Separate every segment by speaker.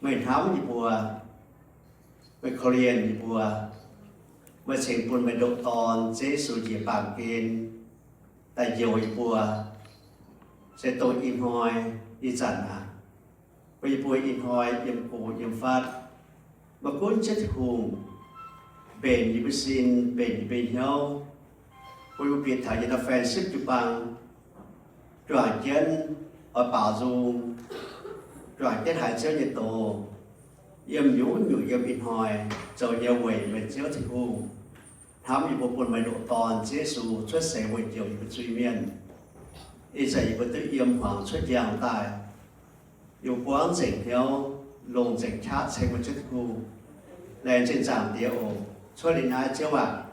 Speaker 1: mình tháo gì bùa mình Korean gì bùa mình xem buồn mình độ tòn Yesu gì bảng kiên tại nhiều gì bùa sẽ tôi im hoi đi chẳng à bây bùa im hoi im cổ im phát mà cuốn chết hùng bền như xin bền như bền nhau bây biệt thải như là fan sức chụp bằng rồi chân ở bảo dung rồi cái hải chơi nhiệt độ yếm nhũ nhủ yếm in hồi rồi nhiều quỷ mình chiếu thì hù thám như một buồn mày độ toàn Yesu xuất sẽ quỷ chiều như truy miên y dạy với tự yếm hoàng xuất giang tài yêu quán dành theo lồng dành chát sẽ một chất hù lên trên giảng địa ổ cho đến ai chiếu ạ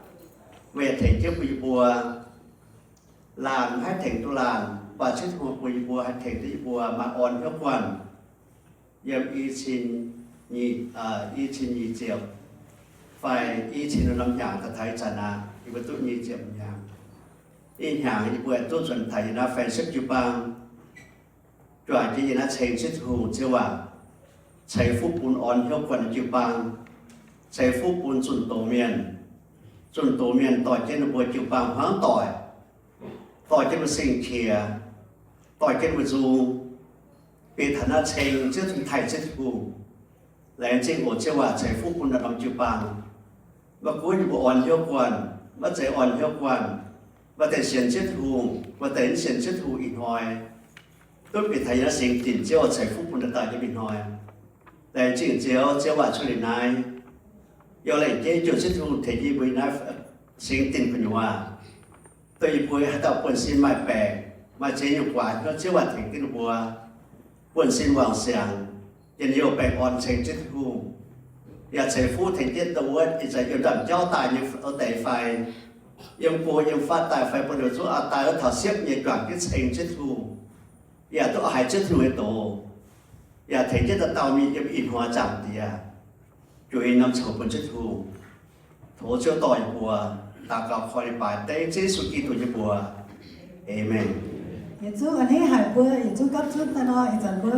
Speaker 1: về thành chiếc quỷ bùa làng hay thành tu làng và chất hù quỷ bùa hay thành tu bùa mà on hiệu quản yếm y xin y chín nhị triệu phải y chín nó làm nhàng ta thấy chả na y bữa tụi nhị triệu nhàng y nhàng y bữa tụi chuẩn thấy nó phải sức chụp bằng rồi cái nó chạy chết hù chưa à chạy phúc bún on hiệu quần chụp bằng chạy phúc bún chuẩn tổ miền tỏi trên nó bữa chụp bằng hoáng tỏi trên nó sinh khìa tỏi trên nó dù bị thằng nó chạy chết thầy chết hù lại trên ổ chế hòa chạy phúc quân đã làm chụp bằng và cuối như bộ ổn hiệu quản và chạy ổn hiệu quản và chạy xiên chết hùng và chạy xiên chết hùng in hoài tôi bị thấy nó sinh tỉnh chế chạy phúc quân đã tại cho mình hoài lại trên chế hòa cho đến nay do lại chế cho chết hùng thì như bây nay sinh tỉnh của nhau tôi bây hãy tạo quân xin mai bè mà chế nhiều quả nó chế hòa thành cái bùa quân xin hoàng sángยังอยู่ไปออนเชิงจิตหูอยากใช้ฟูถึงจิตตัวอีจะอยู่ดับเจ้าตายยังเอาแต่ไฟยังกลัวยังฟาดตายไฟประเดี๋ยวสู้อาตายแล้วถอดเสียบยังกลับที่เชิงจิตหูอยากต้องหายจิตหูให้โตอยากถึงจิตเตามียังอินหัวจับเดียอยู่อินน้ำโฉบบนจิตหูโถเจ้าต่อยบัวตากอบคอยไปเต้เจสุกีตัวจะบัวเอเมน
Speaker 2: Yesuอันนี้หายบัวYesuกับชุดตะนออีจันบัว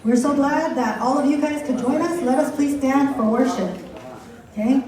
Speaker 2: We're so glad that all of you guys could join us. Let us please stand for worship. Okay?